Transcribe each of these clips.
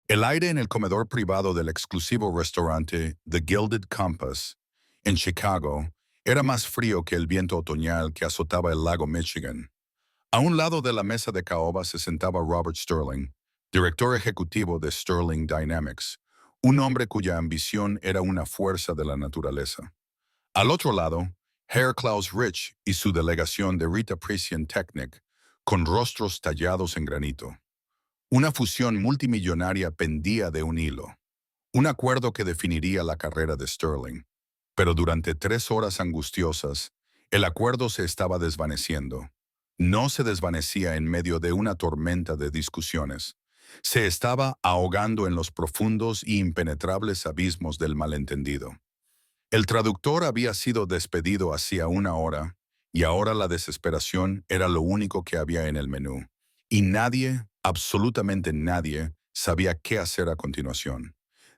El aire en el comedor privado del exclusivo restaurante The Gilded Compass, en Chicago, era más frío que el viento otoñal que azotaba el lago Michigan. A un lado de la mesa de caoba se sentaba Robert Sterling, director ejecutivo de Sterling Dynamics, un hombre cuya ambición era una fuerza de la naturaleza. Al otro lado, Herr Klaus Rich y su delegación de Rita Precision Technic, con rostros tallados en granito. Una fusión multimillonaria pendía de un hilo, un acuerdo que definiría la carrera de Sterling. Pero durante 3 horas angustiosas, el acuerdo se estaba desvaneciendo. No se desvanecía en medio de una tormenta de discusiones. Se estaba ahogando en los profundos y impenetrables abismos del malentendido. El traductor había sido despedido hacía una hora, y ahora la desesperación era lo único que había en el menú. Y nadie, absolutamente nadie, sabía qué hacer a continuación.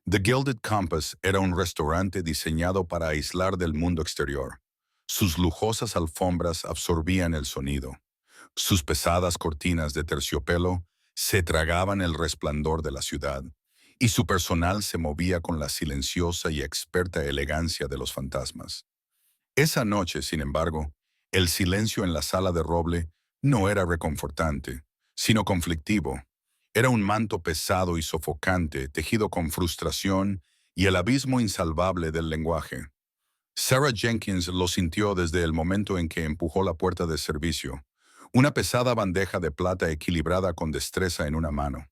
The Gilded Compass era un restaurante diseñado para aislar del mundo exterior. Sus lujosas alfombras absorbían el sonido. Sus pesadas cortinas de terciopelo se tragaban el resplandor de la ciudad, y su personal se movía con la silenciosa y experta elegancia de los fantasmas. Esa noche, sin embargo, el silencio en la sala de roble no era reconfortante, sino conflictivo. Era un manto pesado y sofocante, tejido con frustración y el abismo insalvable del lenguaje. Sarah Jenkins lo sintió desde el momento en que empujó la puerta de servicio, una pesada bandeja de plata equilibrada con destreza en una mano.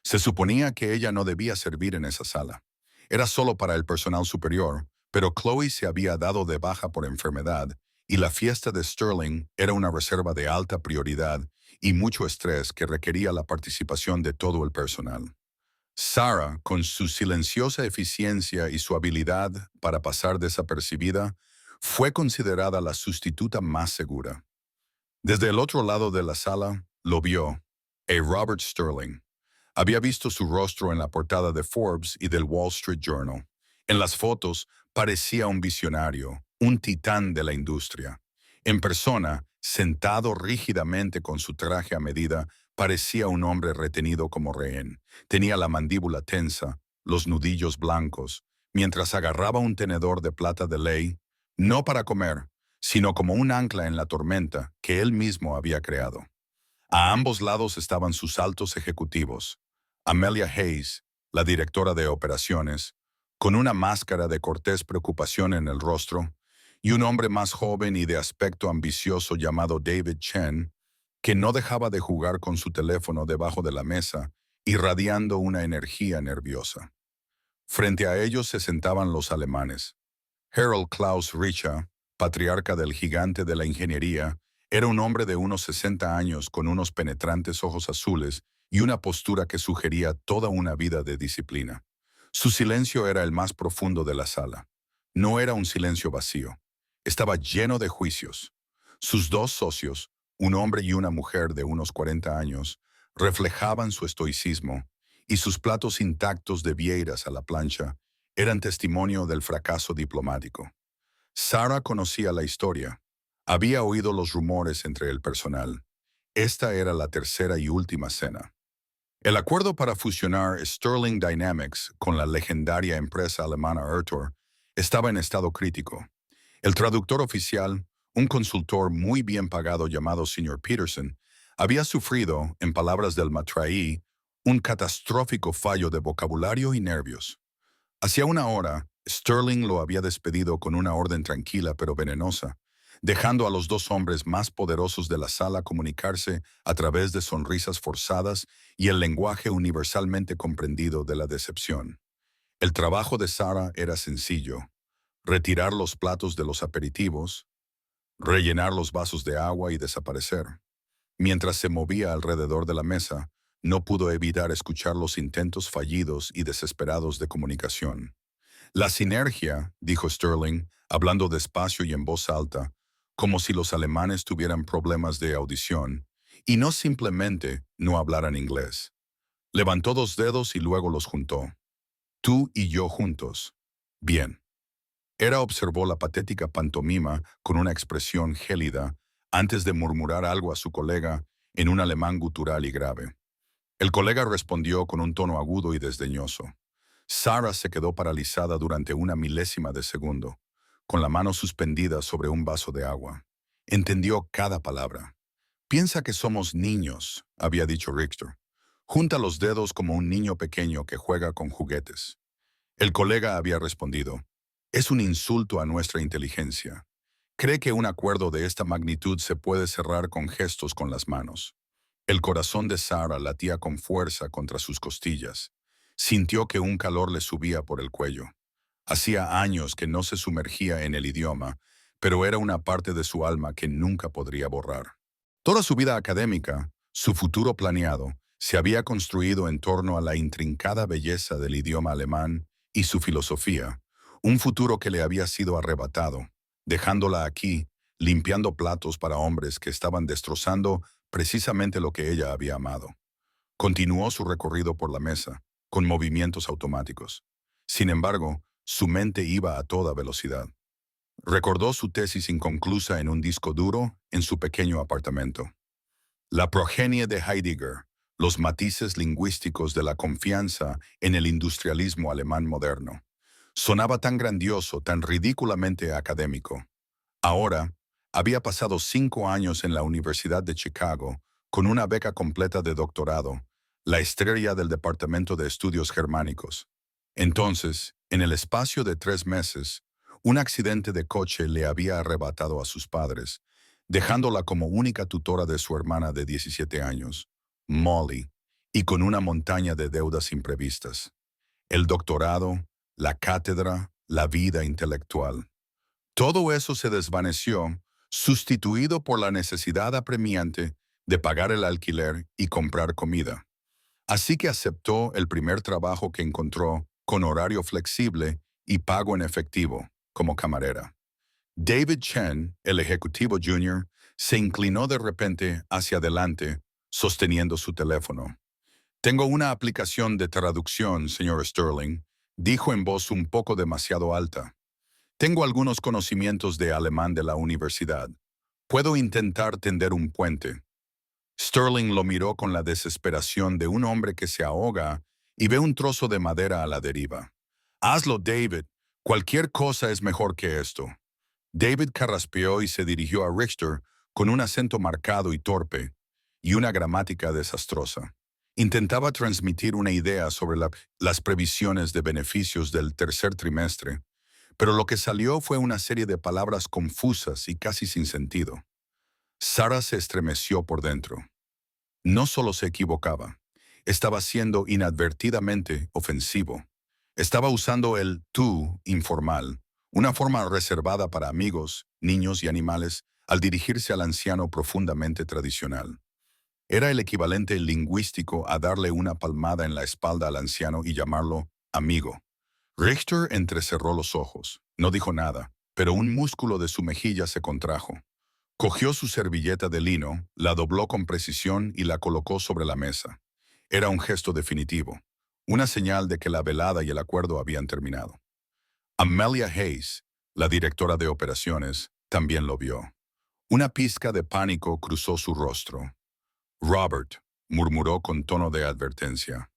Se suponía que ella no debía servir en esa sala. Era solo para el personal superior, pero Chloe se había dado de baja por enfermedad y la fiesta de Sterling era una reserva de alta prioridad y mucho estrés que requería la participación de todo el personal. Sarah, con su silenciosa eficiencia y su habilidad para pasar desapercibida, fue considerada la sustituta más segura. Desde el otro lado de la sala, lo vio, Robert Sterling. Había visto su rostro en la portada de Forbes y del Wall Street Journal. En las fotos parecía un visionario, un titán de la industria. En persona, sentado rígidamente con su traje a medida, parecía un hombre retenido como rehén. Tenía la mandíbula tensa, los nudillos blancos, mientras agarraba un tenedor de plata de ley, no para comer, sino como un ancla en la tormenta que él mismo había creado. A ambos lados estaban sus altos ejecutivos. Amelia Hayes, la directora de operaciones, con una máscara de cortés preocupación en el rostro, y un hombre más joven y de aspecto ambicioso llamado David Chen, que no dejaba de jugar con su teléfono debajo de la mesa, irradiando una energía nerviosa. Frente a ellos se sentaban los alemanes. Harold Klaus Richa, patriarca del gigante de la ingeniería, era un hombre de unos 60 años con unos penetrantes ojos azules y una postura que sugería toda una vida de disciplina. Su silencio era el más profundo de la sala. No era un silencio vacío. Estaba lleno de juicios. Sus dos socios, un hombre y una mujer de unos 40 años, reflejaban su estoicismo, y sus platos intactos de vieiras a la plancha eran testimonio del fracaso diplomático. Sarah conocía la historia. Había oído los rumores entre el personal. Esta era la tercera y última cena. El acuerdo para fusionar Sterling Dynamics con la legendaria empresa alemana Ertor estaba en estado crítico. El traductor oficial, un consultor muy bien pagado llamado Sr. Peterson, había sufrido, en palabras del Matraí, un catastrófico fallo de vocabulario y nervios. Hacía una hora, Sterling lo había despedido con una orden tranquila pero venenosa, dejando a los dos hombres más poderosos de la sala comunicarse a través de sonrisas forzadas y el lenguaje universalmente comprendido de la decepción. El trabajo de Sarah era sencillo: retirar los platos de los aperitivos, rellenar los vasos de agua y desaparecer. Mientras se movía alrededor de la mesa, no pudo evitar escuchar los intentos fallidos y desesperados de comunicación. La sinergia, dijo Sterling, hablando despacio y en voz alta, como si los alemanes tuvieran problemas de audición, y no simplemente no hablaran inglés. Levantó dos dedos y luego los juntó. Tú y yo juntos. Bien. Hera observó la patética pantomima con una expresión gélida antes de murmurar algo a su colega en un alemán gutural y grave. El colega respondió con un tono agudo y desdeñoso. Sarah se quedó paralizada durante una milésima de segundo, con la mano suspendida sobre un vaso de agua. Entendió cada palabra. Piensa que somos niños, había dicho Richter. Junta los dedos como un niño pequeño que juega con juguetes. El colega había respondido, es un insulto a nuestra inteligencia. Cree que un acuerdo de esta magnitud se puede cerrar con gestos con las manos. El corazón de Sarah latía con fuerza contra sus costillas. Sintió que un calor le subía por el cuello. Hacía años que no se sumergía en el idioma, pero era una parte de su alma que nunca podría borrar. Toda su vida académica, su futuro planeado, se había construido en torno a la intrincada belleza del idioma alemán y su filosofía, un futuro que le había sido arrebatado, dejándola aquí, limpiando platos para hombres que estaban destrozando precisamente lo que ella había amado. Continuó su recorrido por la mesa, con movimientos automáticos. Sin embargo, su mente iba a toda velocidad. Recordó su tesis inconclusa en un disco duro en su pequeño apartamento. La progenie de Heidegger, los matices lingüísticos de la confianza en el industrialismo alemán moderno. Sonaba tan grandioso, tan ridículamente académico. Ahora, había pasado 5 años en la Universidad de Chicago, con una beca completa de doctorado, la estrella del Departamento de Estudios Germánicos. Entonces, en el espacio de 3 meses, un accidente de coche le había arrebatado a sus padres, dejándola como única tutora de su hermana de 17 años, Molly, y con una montaña de deudas imprevistas. El doctorado, la cátedra, la vida intelectual. Todo eso se desvaneció, sustituido por la necesidad apremiante de pagar el alquiler y comprar comida. Así que aceptó el primer trabajo que encontró, con horario flexible y pago en efectivo, como camarera. David Chen, el ejecutivo junior, se inclinó de repente hacia adelante, sosteniendo su teléfono. Tengo una aplicación de traducción, señor Sterling, dijo en voz un poco demasiado alta. Tengo algunos conocimientos de alemán de la universidad. Puedo intentar tender un puente. Sterling lo miró con la desesperación de un hombre que se ahoga y ve un trozo de madera a la deriva. Hazlo, David. Cualquier cosa es mejor que esto. David carraspeó y se dirigió a Richter con un acento marcado y torpe, y una gramática desastrosa. Intentaba transmitir una idea sobre las previsiones de beneficios del tercer trimestre, pero lo que salió fue una serie de palabras confusas y casi sin sentido. Sarah se estremeció por dentro. No solo se equivocaba, estaba siendo inadvertidamente ofensivo. Estaba usando el tú informal, una forma reservada para amigos, niños y animales, al dirigirse al anciano profundamente tradicional. Era el equivalente lingüístico a darle una palmada en la espalda al anciano y llamarlo amigo. Richter entrecerró los ojos. No dijo nada, pero un músculo de su mejilla se contrajo. Cogió su servilleta de lino, la dobló con precisión y la colocó sobre la mesa. Era un gesto definitivo, una señal de que la velada y el acuerdo habían terminado. Amelia Hayes, la directora de operaciones, también lo vio. Una pizca de pánico cruzó su rostro. Robert, murmuró con tono de advertencia.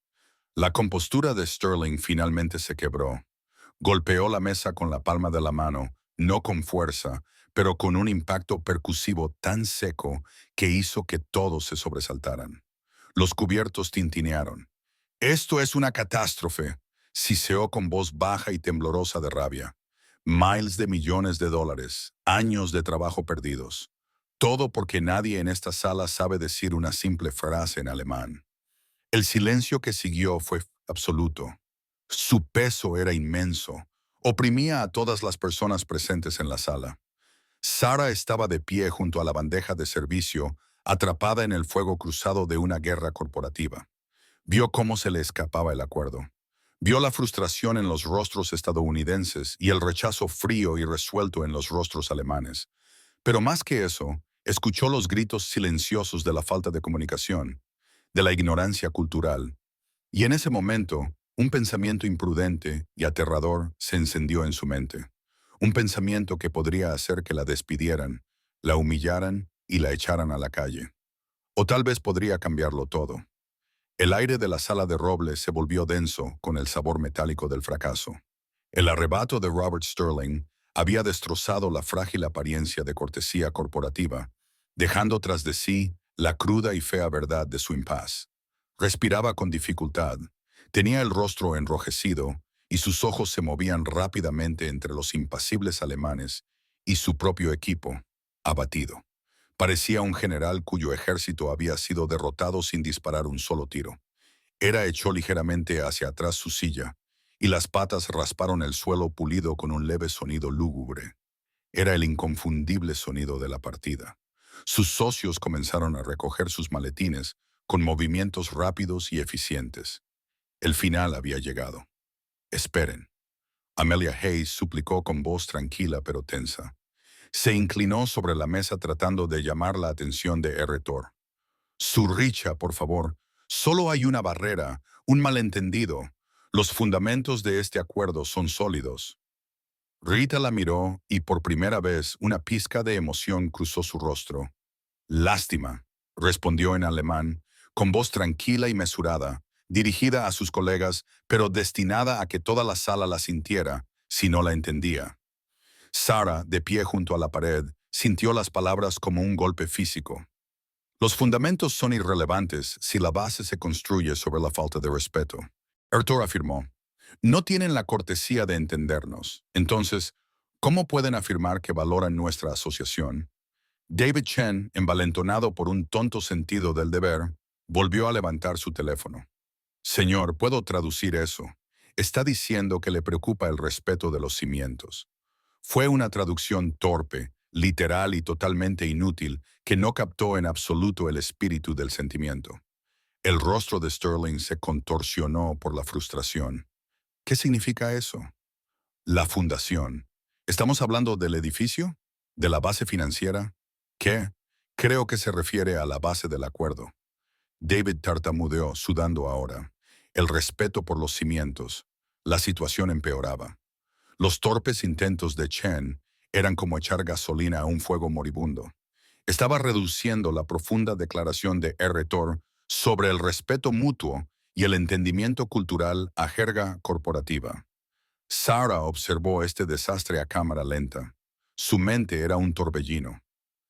La compostura de Sterling finalmente se quebró. Golpeó la mesa con la palma de la mano, no con fuerza, pero con un impacto percusivo tan seco que hizo que todos se sobresaltaran. Los cubiertos tintinearon. «Esto es una catástrofe», siseó con voz baja y temblorosa de rabia. «Miles de millones de dólares, años de trabajo perdidos. Todo porque nadie en esta sala sabe decir una simple frase en alemán». El silencio que siguió fue absoluto. Su peso era inmenso. Oprimía a todas las personas presentes en la sala. Sarah estaba de pie junto a la bandeja de servicio, atrapada en el fuego cruzado de una guerra corporativa. Vio cómo se le escapaba el acuerdo. Vio la frustración en los rostros estadounidenses y el rechazo frío y resuelto en los rostros alemanes. Pero más que eso, escuchó los gritos silenciosos de la falta de comunicación, de la ignorancia cultural. Y en ese momento, un pensamiento imprudente y aterrador se encendió en su mente. Un pensamiento que podría hacer que la despidieran, la humillaran y la echaran a la calle. O tal vez podría cambiarlo todo. El aire de la sala de roble se volvió denso con el sabor metálico del fracaso. El arrebato de Robert Sterling había destrozado la frágil apariencia de cortesía corporativa, dejando tras de sí la cruda y fea verdad de su impas. Respiraba con dificultad, tenía el rostro enrojecido y sus ojos se movían rápidamente entre los impasibles alemanes y su propio equipo, abatido. Parecía un general cuyo ejército había sido derrotado sin disparar un solo tiro. Echó ligeramente hacia atrás su silla, y las patas rasparon el suelo pulido con un leve sonido lúgubre. Era el inconfundible sonido de la partida. Sus socios comenzaron a recoger sus maletines con movimientos rápidos y eficientes. El final había llegado. Esperen. Amelia Hayes suplicó con voz tranquila pero tensa. Se inclinó sobre la mesa tratando de llamar la atención de R. Thor. Zurricha, por favor. Solo hay una barrera, un malentendido. Los fundamentos de este acuerdo son sólidos. Rita la miró y por primera vez una pizca de emoción cruzó su rostro. Lástima, respondió en alemán, con voz tranquila y mesurada, dirigida a sus colegas, pero destinada a que toda la sala la sintiera, si no la entendía. Sarah, de pie junto a la pared, sintió las palabras como un golpe físico. Los fundamentos son irrelevantes si la base se construye sobre la falta de respeto. Arthur afirmó, no tienen la cortesía de entendernos. Entonces, ¿cómo pueden afirmar que valoran nuestra asociación? David Chen, envalentonado por un tonto sentido del deber, volvió a levantar su teléfono. Señor, ¿puedo traducir eso? Está diciendo que le preocupa el respeto de los cimientos. Fue una traducción torpe, literal y totalmente inútil que no captó en absoluto el espíritu del sentimiento. El rostro de Sterling se contorsionó por la frustración. ¿Qué significa eso? La fundación. ¿Estamos hablando del edificio? ¿De la base financiera? ¿Qué? Creo que se refiere a la base del acuerdo. David tartamudeó, sudando ahora. El respeto por los cimientos. La situación empeoraba. Los torpes intentos de Chen eran como echar gasolina a un fuego moribundo. Estaba reduciendo la profunda declaración de R. Thor sobre el respeto mutuo y el entendimiento cultural a jerga corporativa. Sarah observó este desastre a cámara lenta. Su mente era un torbellino.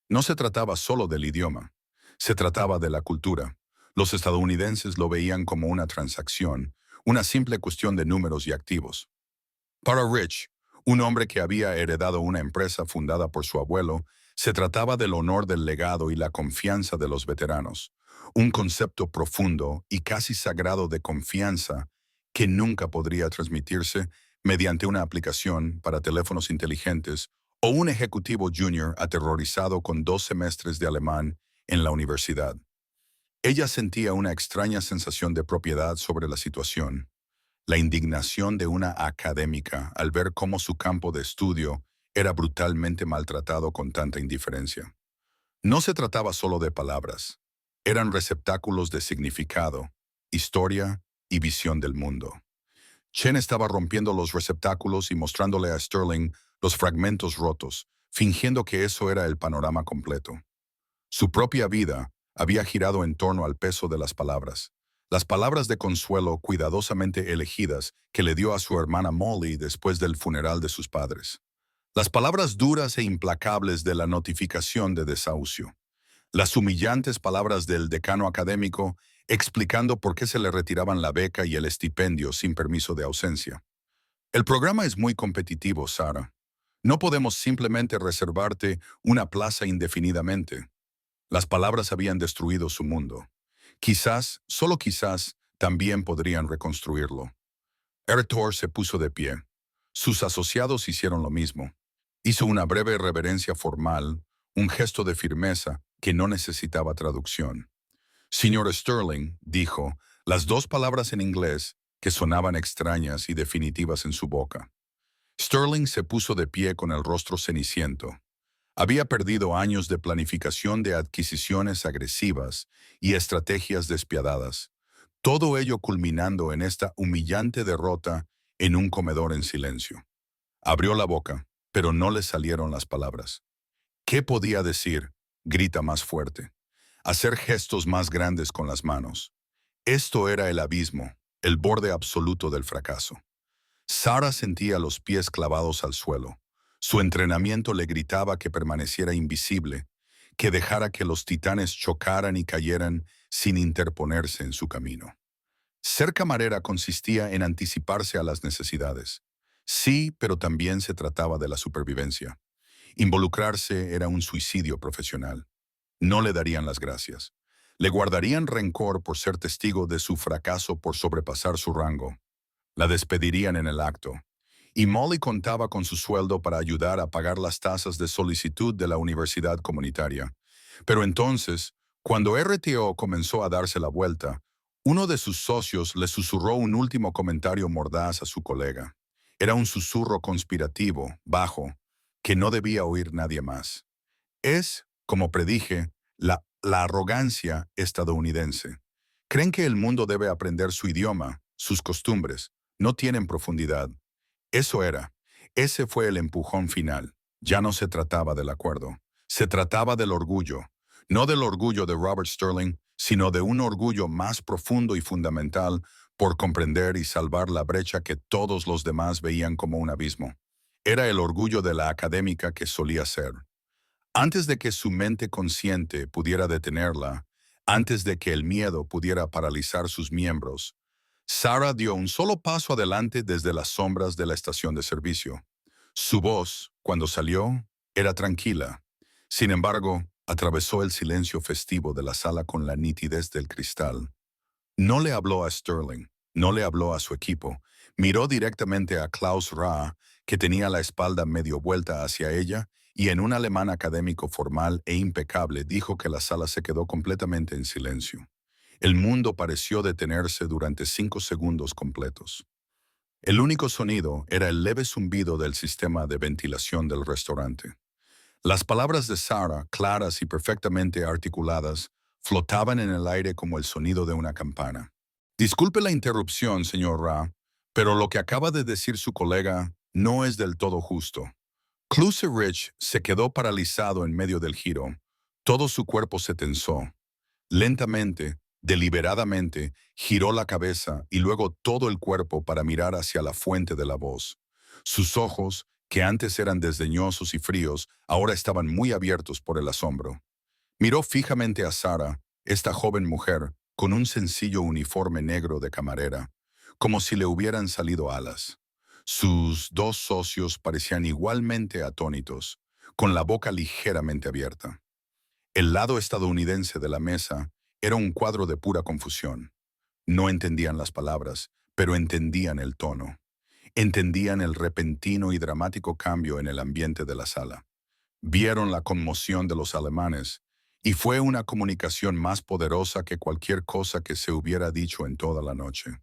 No se trataba solo del idioma, se trataba de la cultura. Los estadounidenses lo veían como una transacción, una simple cuestión de números y activos. Para Rich, un hombre que había heredado una empresa fundada por su abuelo, se trataba del honor del legado y la confianza de los veteranos, un concepto profundo y casi sagrado de confianza que nunca podría transmitirse mediante una aplicación para teléfonos inteligentes o un ejecutivo junior aterrorizado con 2 semestres de alemán en la universidad. Ella sentía una extraña sensación de propiedad sobre la situación, la indignación de una académica al ver cómo su campo de estudio era brutalmente maltratado con tanta indiferencia. No se trataba solo de palabras, eran receptáculos de significado, historia y visión del mundo. Chen estaba rompiendo los receptáculos y mostrándole a Sterling los fragmentos rotos, fingiendo que eso era el panorama completo. Su propia vida había girado en torno al peso de las palabras de consuelo cuidadosamente elegidas que le dio a su hermana Molly después del funeral de sus padres. Las palabras duras e implacables de la notificación de desahucio. Las humillantes palabras del decano académico explicando por qué se le retiraban la beca y el estipendio sin permiso de ausencia. El programa es muy competitivo, Sarah. No podemos simplemente reservarte una plaza indefinidamente. Las palabras habían destruido su mundo. Quizás, solo quizás, también podrían reconstruirlo. Thor se puso de pie. Sus asociados hicieron lo mismo. Hizo una breve reverencia formal, un gesto de firmeza que no necesitaba traducción. Señor Sterling, dijo, las 2 palabras en inglés que sonaban extrañas y definitivas en su boca. Sterling se puso de pie con el rostro ceniciento. Había perdido años de planificación de adquisiciones agresivas y estrategias despiadadas, todo ello culminando en esta humillante derrota en un comedor en silencio. Abrió la boca, pero no le salieron las palabras. ¿Qué podía decir? Grita más fuerte. Hacer gestos más grandes con las manos. Esto era el abismo, el borde absoluto del fracaso. Sarah sentía los pies clavados al suelo. Su entrenamiento le gritaba que permaneciera invisible, que dejara que los titanes chocaran y cayeran sin interponerse en su camino. Ser camarera consistía en anticiparse a las necesidades. Sí, pero también se trataba de la supervivencia. Involucrarse era un suicidio profesional. No le darían las gracias. Le guardarían rencor por ser testigo de su fracaso por sobrepasar su rango. La despedirían en el acto. Y Molly contaba con su sueldo para ayudar a pagar las tasas de solicitud de la universidad comunitaria. Pero entonces, cuando RTO comenzó a darse la vuelta, uno de sus socios le susurró un último comentario mordaz a su colega. Era un susurro conspirativo, bajo, que no debía oír nadie más. Es, como predije, la arrogancia estadounidense. Creen que el mundo debe aprender su idioma, sus costumbres. No tienen profundidad. Eso era. Ese fue el empujón final. Ya no se trataba del acuerdo. Se trataba del orgullo. No del orgullo de Robert Sterling, sino de un orgullo más profundo y fundamental por comprender y salvar la brecha que todos los demás veían como un abismo. Era el orgullo de la académica que solía ser. Antes de que su mente consciente pudiera detenerla, antes de que el miedo pudiera paralizar sus miembros, Sarah dio un solo paso adelante desde las sombras de la estación de servicio. Su voz, cuando salió, era tranquila. Sin embargo, atravesó el silencio festivo de la sala con la nitidez del cristal. No le habló a Sterling, no le habló a su equipo. Miró directamente a Klaus Ra, que tenía la espalda medio vuelta hacia ella, y en un alemán académico formal e impecable dijo que la sala se quedó completamente en silencio. El mundo pareció detenerse durante 5 segundos completos. El único sonido era el leve zumbido del sistema de ventilación del restaurante. Las palabras de Sarah, claras y perfectamente articuladas, flotaban en el aire como el sonido de una campana. Disculpe la interrupción, señor Ra, pero lo que acaba de decir su colega no es del todo justo. Clusey Rich se quedó paralizado en medio del giro. Todo su cuerpo se tensó. Lentamente, deliberadamente, giró la cabeza y luego todo el cuerpo para mirar hacia la fuente de la voz. Sus ojos, que antes eran desdeñosos y fríos, ahora estaban muy abiertos por el asombro. Miró fijamente a Sarah, esta joven mujer, con un sencillo uniforme negro de camarera, como si le hubieran salido alas. Sus dos socios parecían igualmente atónitos, con la boca ligeramente abierta. El lado estadounidense de la mesa era un cuadro de pura confusión. No entendían las palabras, pero entendían el tono. Entendían el repentino y dramático cambio en el ambiente de la sala. Vieron la conmoción de los alemanes, y fue una comunicación más poderosa que cualquier cosa que se hubiera dicho en toda la noche.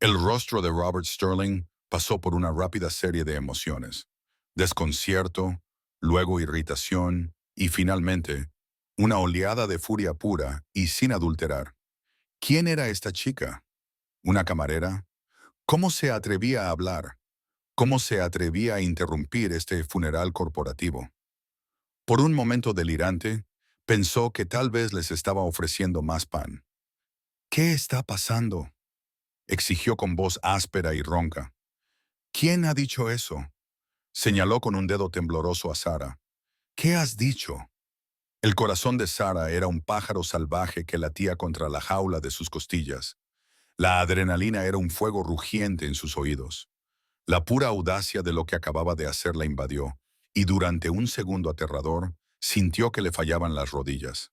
El rostro de Robert Sterling pasó por una rápida serie de emociones. Desconcierto, luego irritación y finalmente una oleada de furia pura y sin adulterar. ¿Quién era esta chica? ¿Una camarera? ¿Cómo se atrevía a hablar? ¿Cómo se atrevía a interrumpir este funeral corporativo? Por un momento delirante, pensó que tal vez les estaba ofreciendo más pan. ¿Qué está pasando?, exigió con voz áspera y ronca. ¿Quién ha dicho eso?, señaló con un dedo tembloroso a Sarah. ¿Qué has dicho? El corazón de Sarah era un pájaro salvaje que latía contra la jaula de sus costillas. La adrenalina era un fuego rugiente en sus oídos. La pura audacia de lo que acababa de hacer la invadió, y durante un segundo aterrador, sintió que le fallaban las rodillas.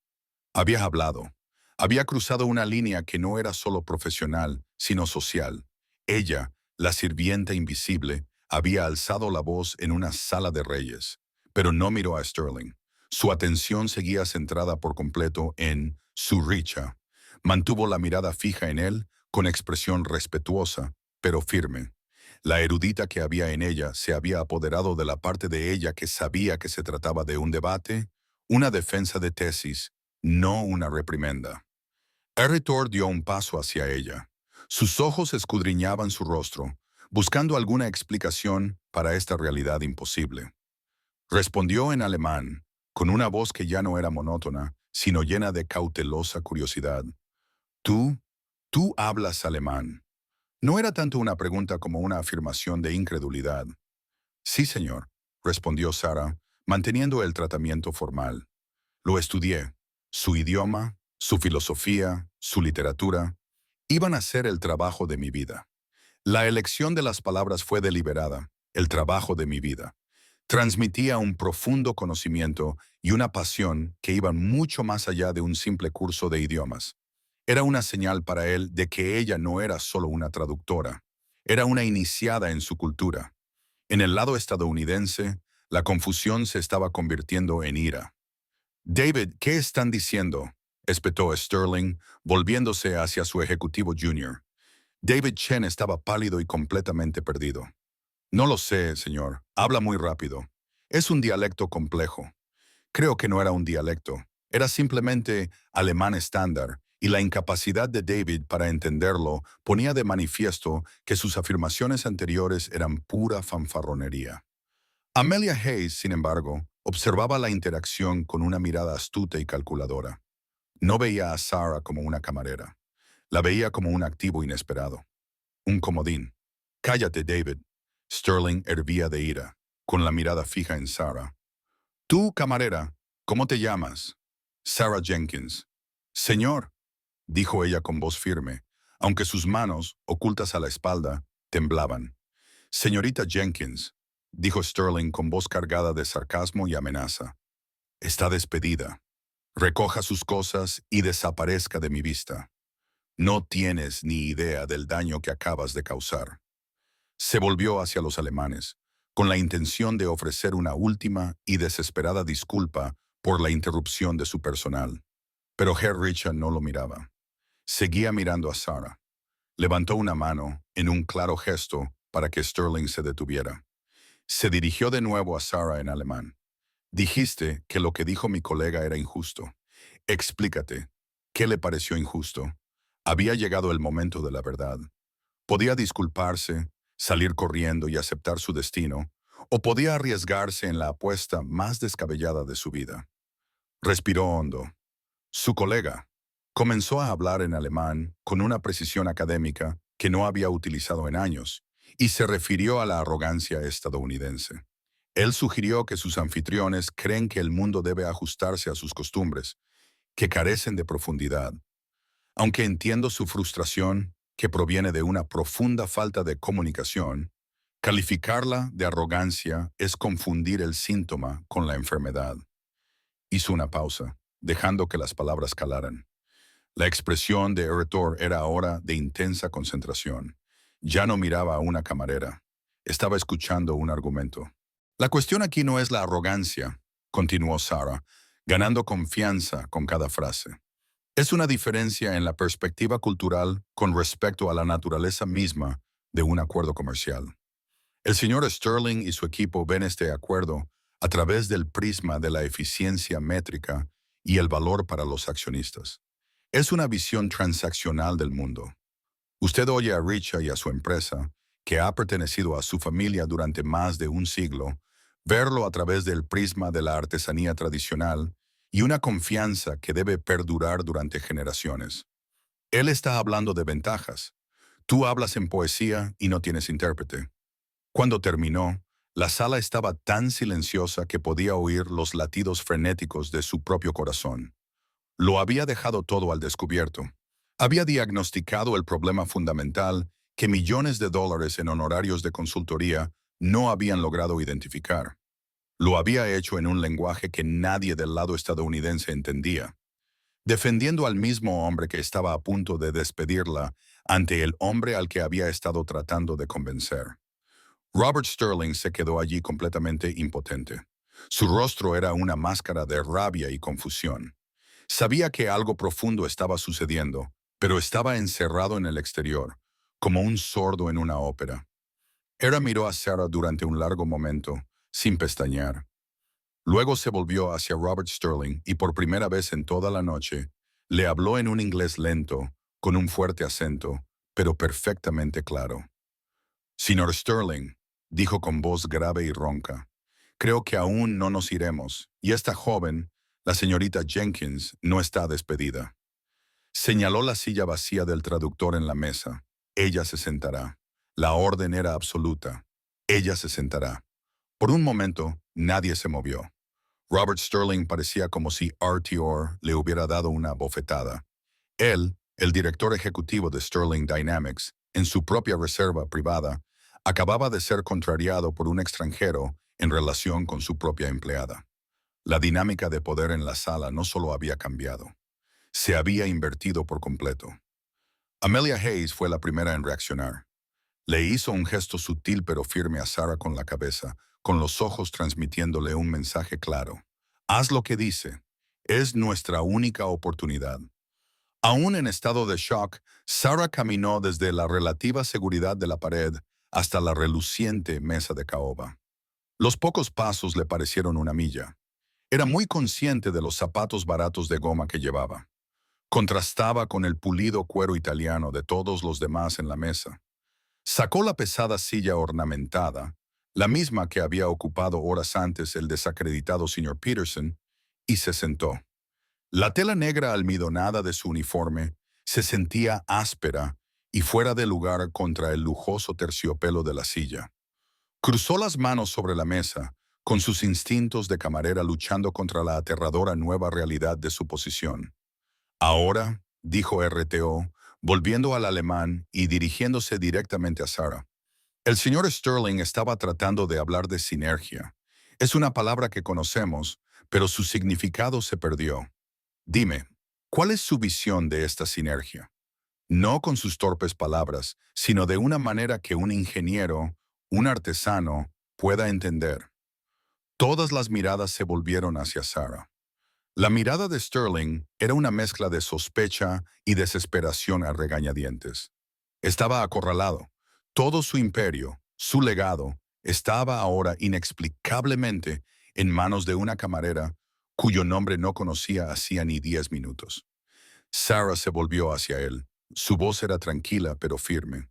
Había hablado. Había cruzado una línea que no era solo profesional, sino social. Ella, la sirvienta invisible, había alzado la voz en una sala de reyes, pero no miró a Sterling. Su atención seguía centrada por completo en su Richa. Mantuvo la mirada fija en él, con expresión respetuosa, pero firme. La erudita que había en ella se había apoderado de la parte de ella que sabía que se trataba de un debate, una defensa de tesis, no una reprimenda. Eritor dio un paso hacia ella. Sus ojos escudriñaban su rostro, buscando alguna explicación para esta realidad imposible. Respondió en alemán, con una voz que ya no era monótona, sino llena de cautelosa curiosidad. Tú Tú hablas alemán. No era tanto una pregunta como una afirmación de incredulidad. Sí, señor, respondió Sara, manteniendo el tratamiento formal. Lo estudié. Su idioma, su filosofía, su literatura, iban a ser el trabajo de mi vida. La elección de las palabras fue deliberada, el trabajo de mi vida. Transmitía un profundo conocimiento y una pasión que iban mucho más allá de un simple curso de idiomas. Era una señal para él de que ella no era solo una traductora, era una iniciada en su cultura. En el lado estadounidense, la confusión se estaba convirtiendo en ira. David, ¿qué están diciendo?, espetó Sterling, volviéndose hacia su ejecutivo junior. David Chen estaba pálido y completamente perdido. No lo sé, señor. Habla muy rápido. Es un dialecto complejo. Creo que no era un dialecto. Era simplemente alemán estándar, y la incapacidad de David para entenderlo ponía de manifiesto que sus afirmaciones anteriores eran pura fanfarronería. Amelia Hayes, sin embargo, observaba la interacción con una mirada astuta y calculadora. No veía a Sarah como una camarera. La veía como un activo inesperado. Un comodín. Cállate, David. Sterling hervía de ira, con la mirada fija en Sarah. Tú, camarera, ¿cómo te llamas? Sarah Jenkins. Señor, dijo ella con voz firme, aunque sus manos, ocultas a la espalda, temblaban. Señorita Jenkins, dijo Sterling con voz cargada de sarcasmo y amenaza. Está despedida. Recoja sus cosas y desaparezca de mi vista. No tienes ni idea del daño que acabas de causar. Se volvió hacia los alemanes, con la intención de ofrecer una última y desesperada disculpa por la interrupción de su personal. Pero Herr Richard no lo miraba. Seguía mirando a Sarah. Levantó una mano en un claro gesto para que Sterling se detuviera. Se dirigió de nuevo a Sarah en alemán. Dijiste que lo que dijo mi colega era injusto. Explícate. ¿Qué le pareció injusto? Había llegado el momento de la verdad. Podía disculparse, salir corriendo y aceptar su destino, o podía arriesgarse en la apuesta más descabellada de su vida. Respiró hondo. Su colega comenzó a hablar en alemán con una precisión académica que no había utilizado en años, y se refirió a la arrogancia estadounidense. Él sugirió que sus anfitriones creen que el mundo debe ajustarse a sus costumbres, que carecen de profundidad. Aunque entiendo su frustración, que proviene de una profunda falta de comunicación, calificarla de arrogancia es confundir el síntoma con la enfermedad. Hizo una pausa, dejando que las palabras calaran. La expresión de Eretor era ahora de intensa concentración. Ya no miraba a una camarera. Estaba escuchando un argumento. La cuestión aquí no es la arrogancia, continuó Sarah, ganando confianza con cada frase. Es una diferencia en la perspectiva cultural con respecto a la naturaleza misma de un acuerdo comercial. El señor Sterling y su equipo ven este acuerdo a través del prisma de la eficiencia métrica y el valor para los accionistas. Es una visión transaccional del mundo. Usted oye a Richard y a su empresa, que ha pertenecido a su familia durante más de un siglo, verlo a través del prisma de la artesanía tradicional y una confianza que debe perdurar durante generaciones. Él está hablando de ventajas. Tú hablas en poesía y no tienes intérprete. Cuando terminó, la sala estaba tan silenciosa que podía oír los latidos frenéticos de su propio corazón. Lo había dejado todo al descubierto. Había diagnosticado el problema fundamental que millones de dólares en honorarios de consultoría no habían logrado identificar. Lo había hecho en un lenguaje que nadie del lado estadounidense entendía, defendiendo al mismo hombre que estaba a punto de despedirla ante el hombre al que había estado tratando de convencer. Robert Sterling se quedó allí completamente impotente. Su rostro era una máscara de rabia y confusión. Sabía que algo profundo estaba sucediendo, pero estaba encerrado en el exterior, como un sordo en una ópera. Era miró a Sarah durante un largo momento, sin pestañear. Luego se volvió hacia Robert Sterling y por primera vez en toda la noche, le habló en un inglés lento, con un fuerte acento, pero perfectamente claro. Señor Sterling, dijo con voz grave y ronca, creo que aún no nos iremos, y esta joven, la señorita Jenkins, no está despedida. Señaló la silla vacía del traductor en la mesa. Ella se sentará. La orden era absoluta. Ella se sentará. Por un momento, nadie se movió. Robert Sterling parecía como si RTR le hubiera dado una bofetada. Él, el director ejecutivo de Sterling Dynamics, en su propia reserva privada, acababa de ser contrariado por un extranjero en relación con su propia empleada. La dinámica de poder en la sala no solo había cambiado, se había invertido por completo. Amelia Hayes fue la primera en reaccionar. Le hizo un gesto sutil pero firme a Sarah con la cabeza, con los ojos transmitiéndole un mensaje claro. Haz lo que dice. Es nuestra única oportunidad. Aún en estado de shock, Sarah caminó desde la relativa seguridad de la pared hasta la reluciente mesa de caoba. Los pocos pasos le parecieron una milla. Era muy consciente de los zapatos baratos de goma que llevaba. Contrastaba con el pulido cuero italiano de todos los demás en la mesa. Sacó la pesada silla ornamentada, la misma que había ocupado horas antes el desacreditado señor Peterson, y se sentó. La tela negra almidonada de su uniforme se sentía áspera y fuera de lugar contra el lujoso terciopelo de la silla. Cruzó las manos sobre la mesa, con sus instintos de camarera luchando contra la aterradora nueva realidad de su posición. Ahora, dijo RTO, volviendo al alemán y dirigiéndose directamente a Sarah. El señor Sterling estaba tratando de hablar de sinergia. Es una palabra que conocemos, pero su significado se perdió. Dime, ¿cuál es su visión de esta sinergia? No con sus torpes palabras, sino de una manera que un ingeniero, un artesano, pueda entender. Todas las miradas se volvieron hacia Sarah. La mirada de Sterling era una mezcla de sospecha y desesperación a regañadientes. Estaba acorralado. Todo su imperio, su legado, estaba ahora inexplicablemente en manos de una camarera cuyo nombre no conocía hacía ni 10 minutos. Sarah se volvió hacia él. Su voz era tranquila pero firme.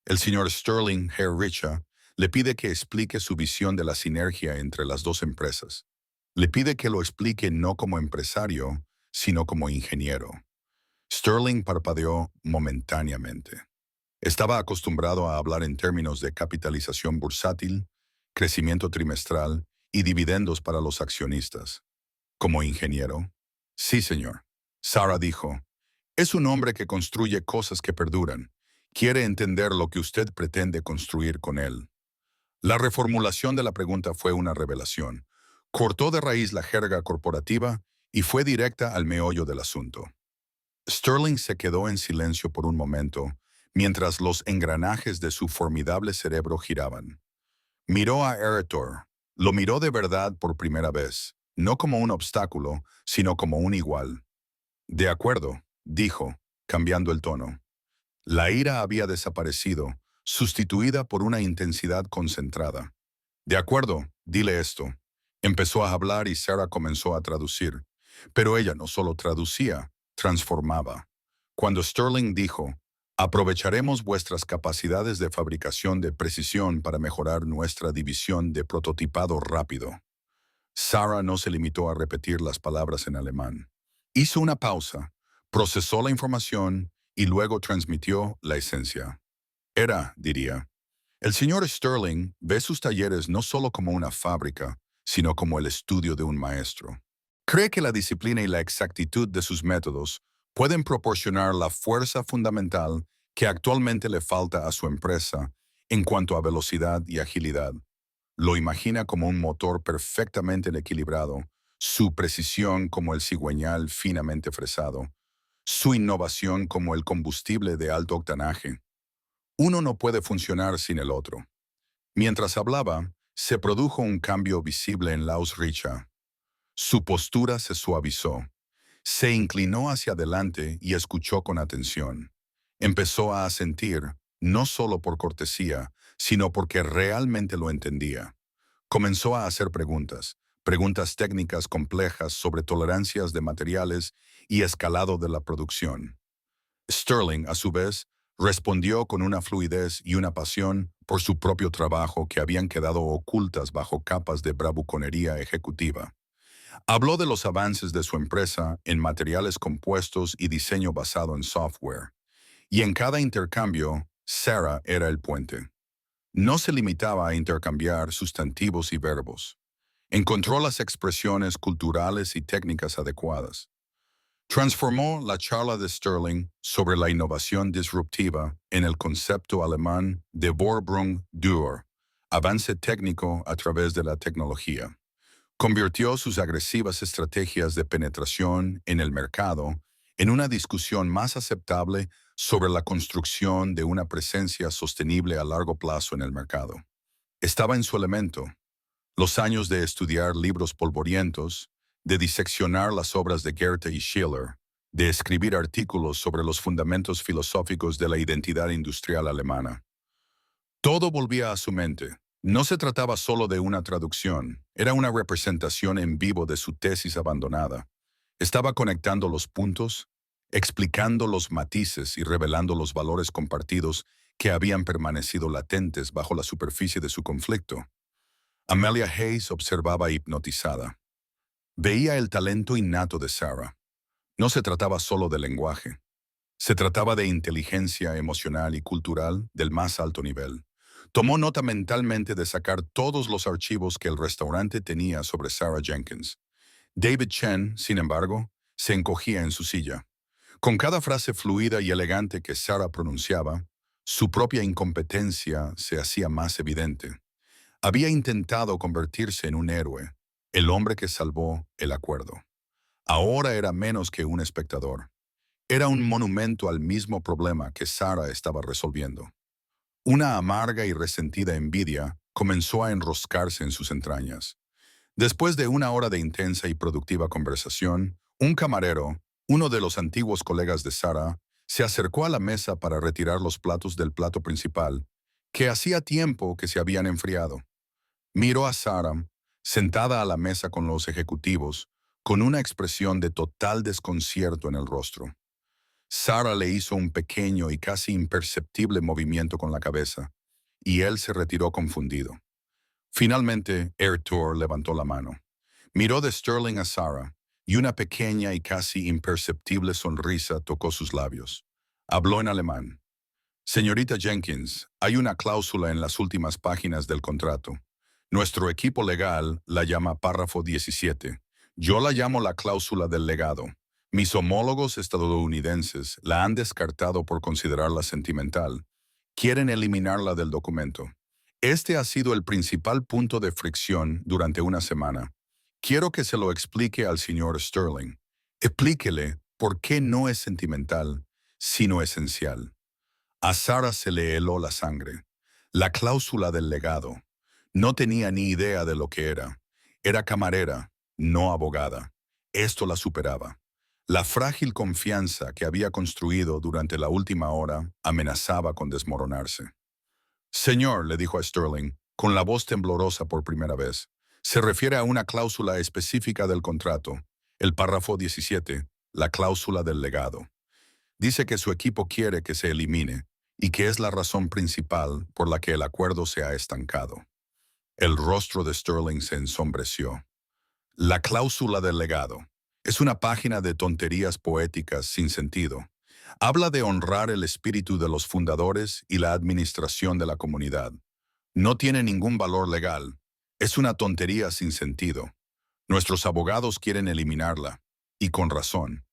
El señor Sterling, Herr Richa, le pide que explique su visión de la sinergia entre las dos empresas. Le pide que lo explique no como empresario, sino como ingeniero. Sterling parpadeó momentáneamente. Estaba acostumbrado a hablar en términos de capitalización bursátil, crecimiento trimestral y dividendos para los accionistas. ¿Como ingeniero? Sí, señor. Sarah dijo, es un hombre que construye cosas que perduran. Quiere entender lo que usted pretende construir con él. La reformulación de la pregunta fue una revelación. Cortó de raíz la jerga corporativa y fue directa al meollo del asunto. Sterling se quedó en silencio por un momento, mientras los engranajes de su formidable cerebro giraban. Miró a Eretor. Lo miró de verdad por primera vez, no como un obstáculo, sino como un igual. De acuerdo, dijo, cambiando el tono. La ira había desaparecido, sustituida por una intensidad concentrada. De acuerdo, dile esto. Empezó a hablar y Sarah comenzó a traducir. Pero ella no solo traducía, transformaba. Cuando Sterling dijo, aprovecharemos vuestras capacidades de fabricación de precisión para mejorar nuestra división de prototipado rápido. Sarah no se limitó a repetir las palabras en alemán. Hizo una pausa, procesó la información y luego transmitió la esencia. Diría, el señor Sterling ve sus talleres no solo como una fábrica, sino como el estudio de un maestro. Cree que la disciplina y la exactitud de sus métodos pueden proporcionar la fuerza fundamental que actualmente le falta a su empresa en cuanto a velocidad y agilidad. Lo imagina como un motor perfectamente equilibrado, su precisión como el cigüeñal finamente fresado, su innovación como el combustible de alto octanaje. Uno no puede funcionar sin el otro. Mientras hablaba, se produjo un cambio visible en Laus Richa. Su postura se suavizó. Se inclinó hacia adelante y escuchó con atención. Empezó a asentir, no solo por cortesía, sino porque realmente lo entendía. Comenzó a hacer preguntas técnicas complejas sobre tolerancias de materiales y escalado de la producción. Sterling, a su vez, respondió con una fluidez y una pasión por su propio trabajo que habían quedado ocultas bajo capas de bravuconería ejecutiva. Habló de los avances de su empresa en materiales compuestos y diseño basado en software. Y en cada intercambio, Sarah era el puente. No se limitaba a intercambiar sustantivos y verbos. Encontró las expresiones culturales y técnicas adecuadas. Transformó la charla de Sterling sobre la innovación disruptiva en el concepto alemán de Vorsprung durch, avance técnico a través de la tecnología. Convirtió sus agresivas estrategias de penetración en el mercado en una discusión más aceptable sobre la construcción de una presencia sostenible a largo plazo en el mercado. Estaba en su elemento. Los años de estudiar libros polvorientos, de diseccionar las obras de Goethe y Schiller, de escribir artículos sobre los fundamentos filosóficos de la identidad industrial alemana. Todo volvía a su mente. No se trataba solo de una traducción, era una representación en vivo de su tesis abandonada. Estaba conectando los puntos, explicando los matices y revelando los valores compartidos que habían permanecido latentes bajo la superficie de su conflicto. Amelia Hayes observaba hipnotizada. Veía el talento innato de Sarah. No se trataba solo de lenguaje. Se trataba de inteligencia emocional y cultural del más alto nivel. Tomó nota mentalmente de sacar todos los archivos que el restaurante tenía sobre Sarah Jenkins. David Chen, sin embargo, se encogía en su silla. Con cada frase fluida y elegante que Sarah pronunciaba, su propia incompetencia se hacía más evidente. Había intentado convertirse en un héroe, el hombre que salvó el acuerdo. Ahora era menos que un espectador. Era un monumento al mismo problema que Sarah estaba resolviendo. Una amarga y resentida envidia comenzó a enroscarse en sus entrañas. Después de una hora de intensa y productiva conversación, un camarero, uno de los antiguos colegas de Sarah, se acercó a la mesa para retirar los platos del plato principal, que hacía tiempo que se habían enfriado. Miró a Sarah, sentada a la mesa con los ejecutivos, con una expresión de total desconcierto en el rostro. Sarah le hizo un pequeño y casi imperceptible movimiento con la cabeza, y él se retiró confundido. Finalmente, Ertur levantó la mano. Miró de Sterling a Sarah, y una pequeña y casi imperceptible sonrisa tocó sus labios. Habló en alemán. Señorita Jenkins, hay una cláusula en las últimas páginas del contrato. Nuestro equipo legal la llama párrafo 17. Yo la llamo la cláusula del legado. Mis homólogos estadounidenses la han descartado por considerarla sentimental. Quieren eliminarla del documento. Este ha sido el principal punto de fricción durante una semana. Quiero que se lo explique al señor Sterling. Explíquele por qué no es sentimental, sino esencial. A Sarah se le heló la sangre. La cláusula del legado. No tenía ni idea de lo que era. Era camarera, no abogada. Esto la superaba. La frágil confianza que había construido durante la última hora amenazaba con desmoronarse. Señor, le dijo a Sterling, con la voz temblorosa por primera vez, se refiere a una cláusula específica del contrato, el párrafo 17, la cláusula del legado. Dice que su equipo quiere que se elimine y que es la razón principal por la que el acuerdo se ha estancado. El rostro de Sterling se ensombreció. La cláusula del legado es una página de tonterías poéticas sin sentido. Habla de honrar el espíritu de los fundadores y la administración de la comunidad. No tiene ningún valor legal. Es una tontería sin sentido. Nuestros abogados quieren eliminarla, y con razón.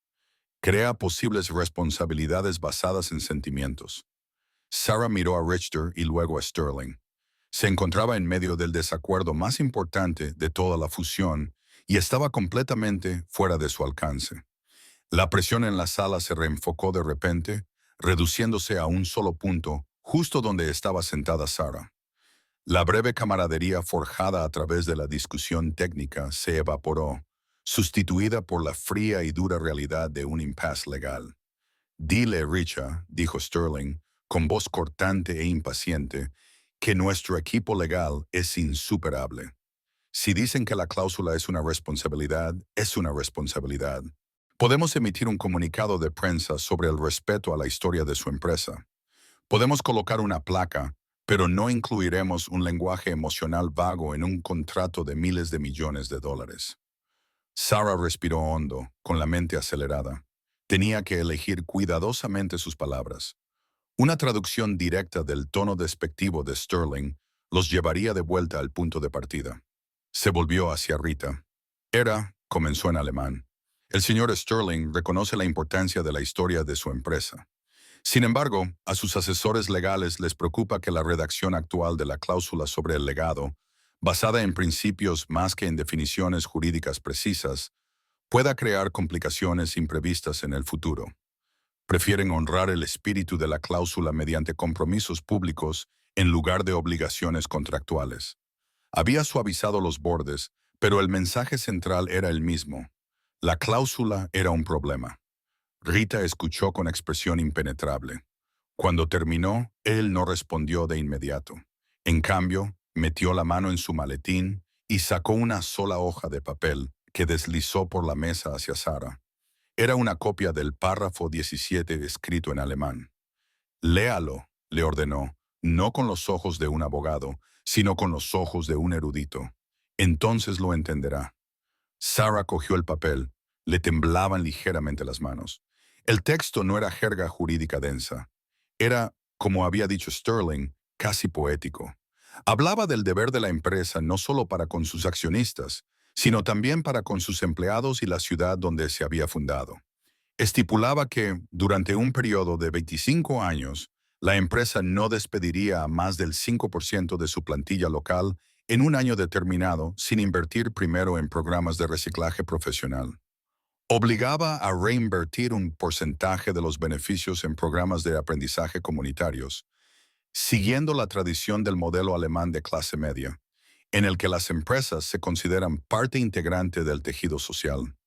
Crea posibles responsabilidades basadas en sentimientos. Sarah miró a Richter y luego a Sterling. Se encontraba en medio del desacuerdo más importante de toda la fusión y estaba completamente fuera de su alcance. La presión en la sala se reenfocó de repente, reduciéndose a un solo punto, justo donde estaba sentada Sarah. La breve camaradería forjada a través de la discusión técnica se evaporó, sustituida por la fría y dura realidad de un impasse legal. Dile, Richa, dijo Sterling, con voz cortante e impaciente, que nuestro equipo legal es insuperable. Si dicen que la cláusula es una responsabilidad, es una responsabilidad. Podemos emitir un comunicado de prensa sobre el respeto a la historia de su empresa. Podemos colocar una placa, pero no incluiremos un lenguaje emocional vago en un contrato de miles de millones de dólares. Sarah respiró hondo, con la mente acelerada. Tenía que elegir cuidadosamente sus palabras. Una traducción directa del tono despectivo de Sterling los llevaría de vuelta al punto de partida. Se volvió hacia Rita. Comenzó en alemán. El señor Sterling reconoce la importancia de la historia de su empresa. Sin embargo, a sus asesores legales les preocupa que la redacción actual de la cláusula sobre el legado, basada en principios más que en definiciones jurídicas precisas, pueda crear complicaciones imprevistas en el futuro. Prefieren honrar el espíritu de la cláusula mediante compromisos públicos en lugar de obligaciones contractuales. Había suavizado los bordes, pero el mensaje central era el mismo. La cláusula era un problema. Rita escuchó con expresión impenetrable. Cuando terminó, él no respondió de inmediato. En cambio, metió la mano en su maletín y sacó una sola hoja de papel que deslizó por la mesa hacia Sara. Era una copia del párrafo 17 escrito en alemán. Léalo, le ordenó, no con los ojos de un abogado, sino con los ojos de un erudito. Entonces lo entenderá. Sara cogió el papel. Le temblaban ligeramente las manos. El texto no era jerga jurídica densa. Era, como había dicho Sterling, casi poético. Hablaba del deber de la empresa no solo para con sus accionistas, sino también para con sus empleados y la ciudad donde se había fundado. Estipulaba que, durante un periodo de 25 años, la empresa no despediría a más del 5% de su plantilla local en un año determinado sin invertir primero en programas de reciclaje profesional. Obligaba a reinvertir un porcentaje de los beneficios en programas de aprendizaje comunitarios, siguiendo la tradición del modelo alemán de clase media, en el que las empresas se consideran parte integrante del tejido social.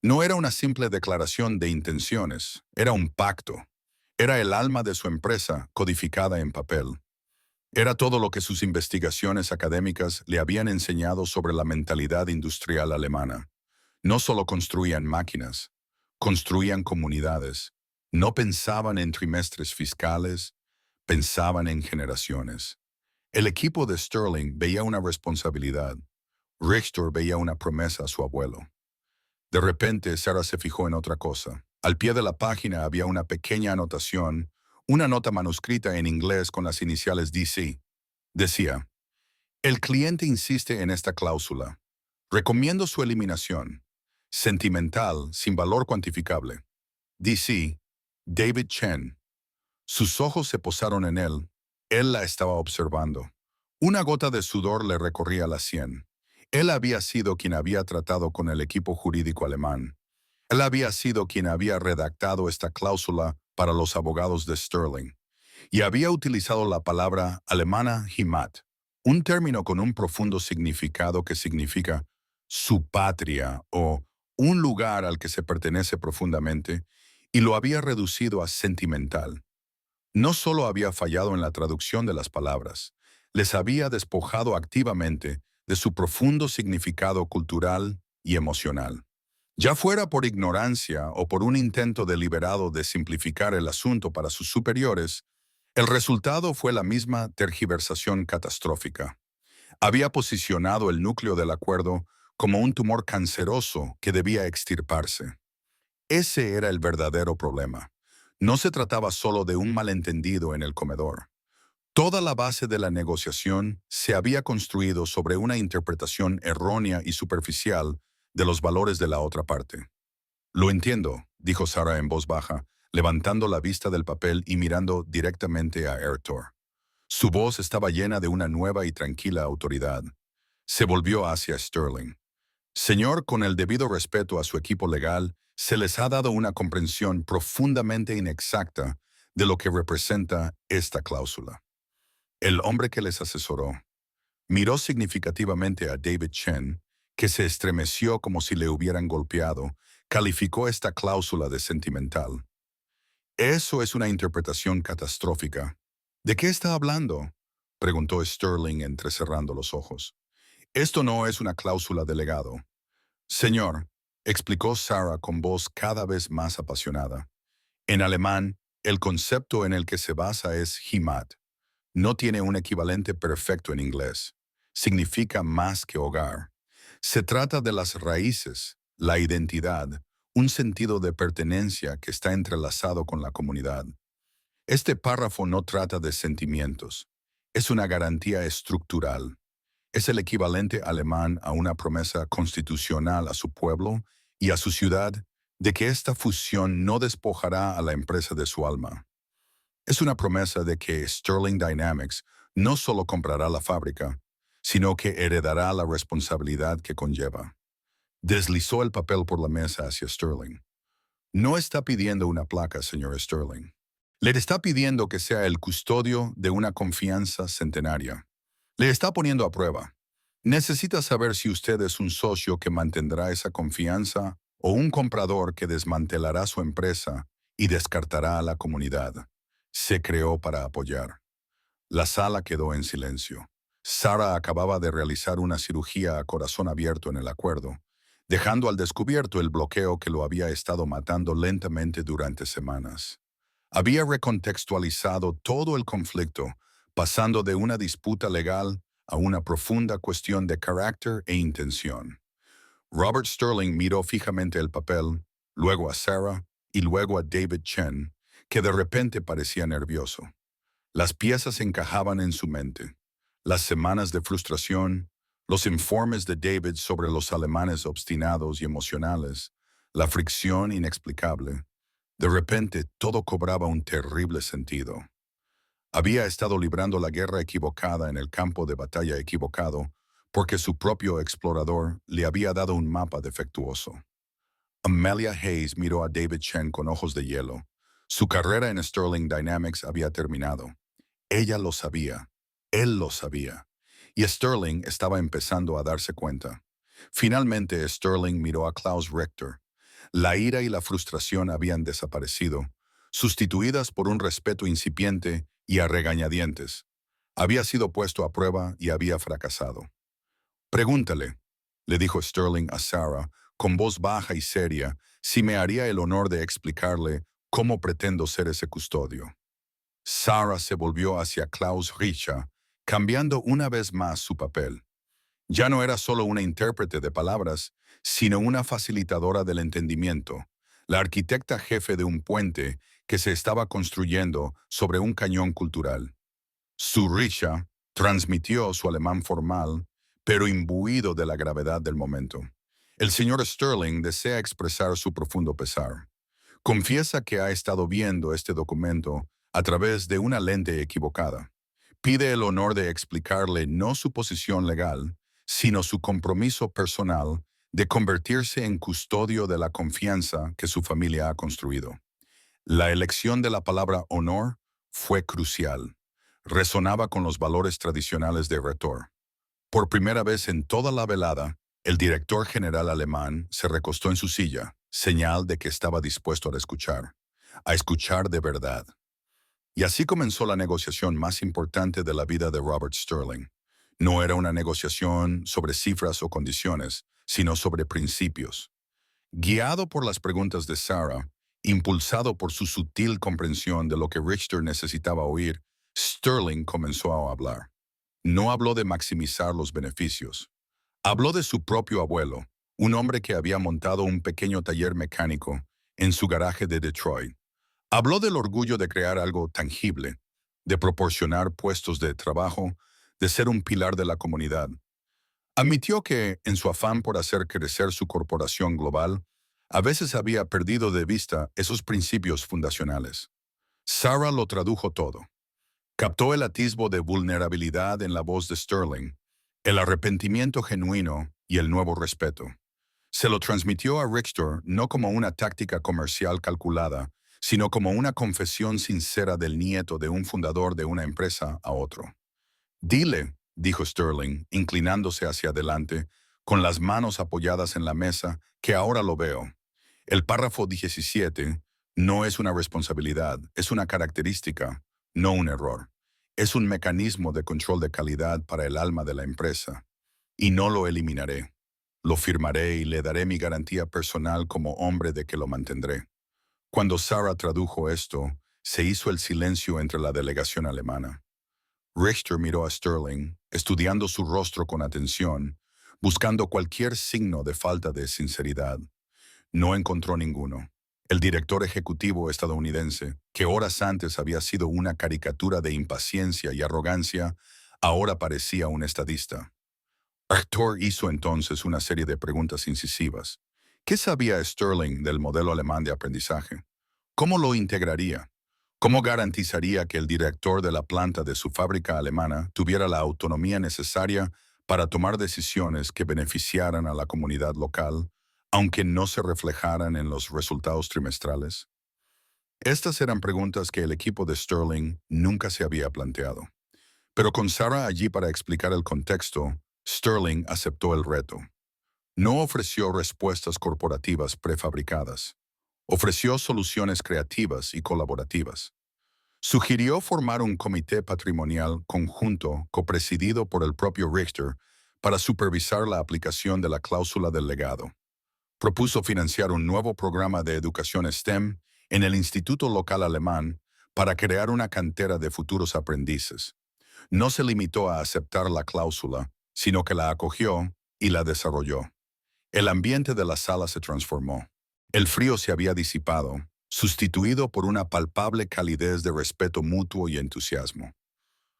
No era una simple declaración de intenciones, era un pacto. Era el alma de su empresa codificada en papel. Era todo lo que sus investigaciones académicas le habían enseñado sobre la mentalidad industrial alemana. No solo construían máquinas, construían comunidades. No pensaban en trimestres fiscales, pensaban en generaciones. El equipo de Sterling veía una responsabilidad. Richter veía una promesa a su abuelo. De repente, Sarah se fijó en otra cosa. Al pie de la página había una pequeña anotación, una nota manuscrita en inglés con las iniciales DC. Decía, el cliente insiste en esta cláusula. Recomiendo su eliminación. Sentimental, sin valor cuantificable. DC, David Chen. Sus ojos se posaron en él. Él la estaba observando. Una gota de sudor le recorría la sien. Él había sido quien había tratado con el equipo jurídico alemán. Él había sido quien había redactado esta cláusula para los abogados de Sterling. Y había utilizado la palabra alemana Heimat, un término con un profundo significado que significa su patria o un lugar al que se pertenece profundamente, y lo había reducido a sentimental. No solo había fallado en la traducción de las palabras, les había despojado activamente de su profundo significado cultural y emocional. Ya fuera por ignorancia o por un intento deliberado de simplificar el asunto para sus superiores, el resultado fue la misma tergiversación catastrófica. Había posicionado el núcleo del acuerdo como un tumor canceroso que debía extirparse. Ese era el verdadero problema. No se trataba solo de un malentendido en el comedor. Toda la base de la negociación se había construido sobre una interpretación errónea y superficial de los valores de la otra parte. Lo entiendo, dijo Sarah en voz baja, levantando la vista del papel y mirando directamente a Ertor. Su voz estaba llena de una nueva y tranquila autoridad. Se volvió hacia Sterling. Señor, con el debido respeto a su equipo legal, se les ha dado una comprensión profundamente inexacta de lo que representa esta cláusula. El hombre que les asesoró miró significativamente a David Chen, que se estremeció como si le hubieran golpeado, calificó esta cláusula de sentimental. Eso es una interpretación catastrófica. ¿De qué está hablando?, preguntó Sterling entrecerrando los ojos. Esto no es una cláusula de legado. Señor, explicó Sarah con voz cada vez más apasionada. En alemán, el concepto en el que se basa es Heimat. No tiene un equivalente perfecto en inglés. Significa más que hogar. Se trata de las raíces, la identidad, un sentido de pertenencia que está entrelazado con la comunidad. Este párrafo no trata de sentimientos, es una garantía estructural. Es el equivalente alemán a una promesa constitucional a su pueblo y a su ciudad de que esta fusión no despojará a la empresa de su alma. Es una promesa de que Sterling Dynamics no solo comprará la fábrica, sino que heredará la responsabilidad que conlleva. Deslizó el papel por la mesa hacia Sterling. No está pidiendo una placa, señor Sterling. Le está pidiendo que sea el custodio de una confianza centenaria. Le está poniendo a prueba. Necesita saber si usted es un socio que mantendrá esa confianza o un comprador que desmantelará su empresa y descartará a la comunidad. Se creó para apoyar. La sala quedó en silencio. Sarah acababa de realizar una cirugía a corazón abierto en el acuerdo, dejando al descubierto el bloqueo que lo había estado matando lentamente durante semanas. Había recontextualizado todo el conflicto, pasando de una disputa legal a una profunda cuestión de carácter e intención. Robert Sterling miró fijamente el papel, luego a Sarah y luego a David Chen, que de repente parecía nervioso. Las piezas encajaban en su mente. Las semanas de frustración, los informes de David sobre los alemanes obstinados y emocionales, la fricción inexplicable. De repente todo cobraba un terrible sentido. Había estado librando la guerra equivocada en el campo de batalla equivocado porque su propio explorador le había dado un mapa defectuoso. Amelia Hayes miró a David Chen con ojos de hielo. Su carrera en Sterling Dynamics había terminado. Ella lo sabía. Él lo sabía. Y Sterling estaba empezando a darse cuenta. Finalmente Sterling miró a Klaus Richter. La ira y la frustración habían desaparecido, sustituidas por un respeto incipiente y a regañadientes. Había sido puesto a prueba y había fracasado. Pregúntale, le dijo Sterling a Sarah, con voz baja y seria, si me haría el honor de explicarle cómo pretendo ser ese custodio. Sarah se volvió hacia Klaus Richter, cambiando una vez más su papel. Ya no era solo una intérprete de palabras, sino una facilitadora del entendimiento, la arquitecta jefe de un puente que se estaba construyendo sobre un cañón cultural. Su Richter transmitió su alemán formal, pero imbuido de la gravedad del momento. El señor Sterling desea expresar su profundo pesar. Confiesa que ha estado viendo este documento a través de una lente equivocada. Pide el honor de explicarle no su posición legal, sino su compromiso personal de convertirse en custodio de la confianza que su familia ha construido. La elección de la palabra honor fue crucial. Resonaba con los valores tradicionales de Retor. Por primera vez en toda la velada, el director general alemán se recostó en su silla, señal de que estaba dispuesto a escuchar de verdad. Y así comenzó la negociación más importante de la vida de Robert Sterling. No era una negociación sobre cifras o condiciones, sino sobre principios. Guiado por las preguntas de Sarah, impulsado por su sutil comprensión de lo que Richter necesitaba oír, Sterling comenzó a hablar. No habló de maximizar los beneficios. Habló de su propio abuelo, un hombre que había montado un pequeño taller mecánico en su garaje de Detroit. Habló del orgullo de crear algo tangible, de proporcionar puestos de trabajo, de ser un pilar de la comunidad. Admitió que, en su afán por hacer crecer su corporación global, a veces había perdido de vista esos principios fundacionales. Sarah lo tradujo todo. Captó el atisbo de vulnerabilidad en la voz de Sterling, el arrepentimiento genuino y el nuevo respeto. Se lo transmitió a Richter no como una táctica comercial calculada, sino como una confesión sincera del nieto de un fundador de una empresa a otro. Dile, dijo Sterling, inclinándose hacia adelante, con las manos apoyadas en la mesa, que ahora lo veo. El párrafo 17 no es una responsabilidad, es una característica, no un error. Es un mecanismo de control de calidad para el alma de la empresa. Y no lo eliminaré. Lo firmaré y le daré mi garantía personal como hombre de que lo mantendré. Cuando Sarah tradujo esto, se hizo el silencio entre la delegación alemana. Richter miró a Sterling, estudiando su rostro con atención, buscando cualquier signo de falta de sinceridad. No encontró ninguno. El director ejecutivo estadounidense, que horas antes había sido una caricatura de impaciencia y arrogancia, ahora parecía un estadista. Arthur hizo entonces una serie de preguntas incisivas. ¿Qué sabía Sterling del modelo alemán de aprendizaje? ¿Cómo lo integraría? ¿Cómo garantizaría que el director de la planta de su fábrica alemana tuviera la autonomía necesaria para tomar decisiones que beneficiaran a la comunidad local, aunque no se reflejaran en los resultados trimestrales? Estas eran preguntas que el equipo de Sterling nunca se había planteado. Pero con Sarah allí para explicar el contexto, Sterling aceptó el reto. No ofreció respuestas corporativas prefabricadas. Ofreció soluciones creativas y colaborativas. Sugirió formar un comité patrimonial conjunto copresidido por el propio Richter para supervisar la aplicación de la cláusula del legado. Propuso financiar un nuevo programa de educación STEM en el Instituto Local Alemán para crear una cantera de futuros aprendices. No se limitó a aceptar la cláusula, sino que la acogió y la desarrolló. El ambiente de la sala se transformó. El frío se había disipado, sustituido por una palpable calidez de respeto mutuo y entusiasmo.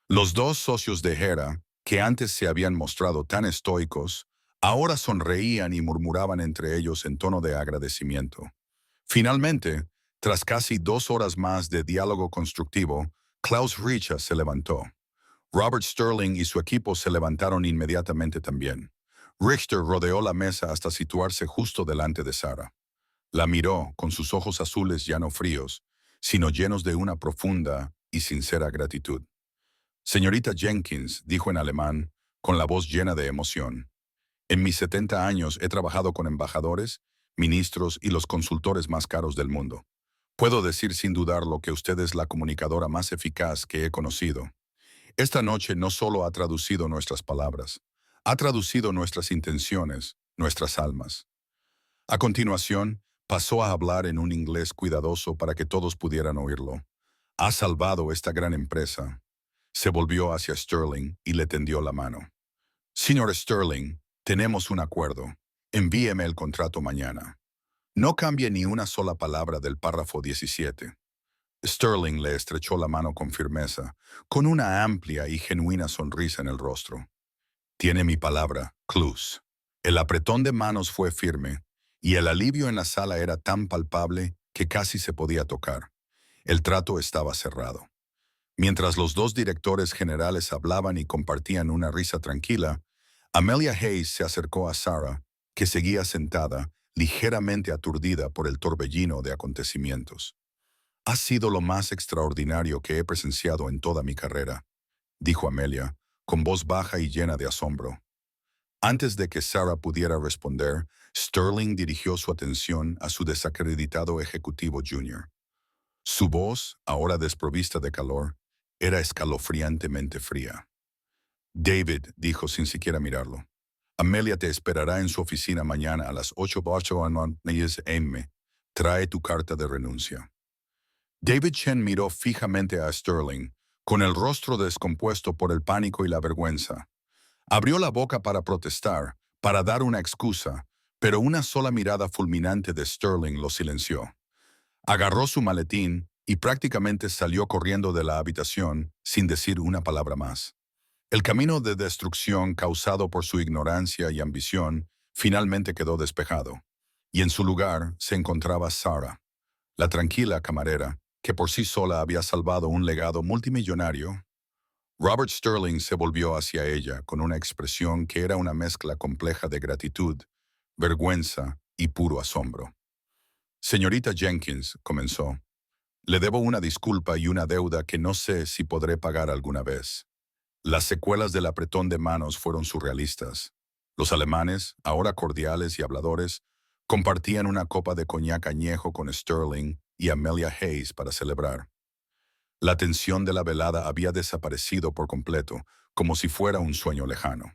Los dos socios de Hera, que antes se habían mostrado tan estoicos, ahora sonreían y murmuraban entre ellos en tono de agradecimiento. Finalmente, tras casi 2 horas más de diálogo constructivo, Klaus Richa se levantó. Robert Sterling y su equipo se levantaron inmediatamente también. Richter rodeó la mesa hasta situarse justo delante de Sarah. La miró con sus ojos azules ya no fríos, sino llenos de una profunda y sincera gratitud. Señorita Jenkins, dijo en alemán, con la voz llena de emoción. En mis 70 años he trabajado con embajadores, ministros y los consultores más caros del mundo. Puedo decir sin dudarlo que usted es la comunicadora más eficaz que he conocido. Esta noche no solo ha traducido nuestras palabras, ha traducido nuestras intenciones, nuestras almas. A continuación, pasó a hablar en un inglés cuidadoso para que todos pudieran oírlo. Ha salvado esta gran empresa. Se volvió hacia Sterling y le tendió la mano. Señor Sterling, tenemos un acuerdo. Envíeme el contrato mañana. No cambie ni una sola palabra del párrafo 17. Sterling le estrechó la mano con firmeza, con una amplia y genuina sonrisa en el rostro. Tiene mi palabra, Klus. El apretón de manos fue firme, y el alivio en la sala era tan palpable que casi se podía tocar. El trato estaba cerrado. Mientras los dos directores generales hablaban y compartían una risa tranquila, Amelia Hayes se acercó a Sarah, que seguía sentada, ligeramente aturdida por el torbellino de acontecimientos. Ha sido lo más extraordinario que he presenciado en toda mi carrera, dijo Amelia, con voz baja y llena de asombro. Antes de que Sarah pudiera responder, Sterling dirigió su atención a su desacreditado ejecutivo junior. Su voz, ahora desprovista de calor, era escalofriantemente fría. David, dijo sin siquiera mirarlo. Amelia te esperará en su oficina mañana a las 8:08 a.m. Trae tu carta de renuncia. David Chen miró fijamente a Sterling, con el rostro descompuesto por el pánico y la vergüenza. Abrió la boca para protestar, para dar una excusa, pero una sola mirada fulminante de Sterling lo silenció. Agarró su maletín y prácticamente salió corriendo de la habitación sin decir una palabra más. El camino de destrucción causado por su ignorancia y ambición finalmente quedó despejado, y en su lugar se encontraba Sarah, la tranquila camarera, que por sí sola había salvado un legado multimillonario. Robert Sterling se volvió hacia ella con una expresión que era una mezcla compleja de gratitud, vergüenza y puro asombro. Señorita Jenkins, comenzó, le debo una disculpa y una deuda que no sé si podré pagar alguna vez. Las secuelas del apretón de manos fueron surrealistas. Los alemanes, ahora cordiales y habladores, compartían una copa de coñac añejo con Sterling y Amelia Hayes para celebrar. La tensión de la velada había desaparecido por completo, como si fuera un sueño lejano.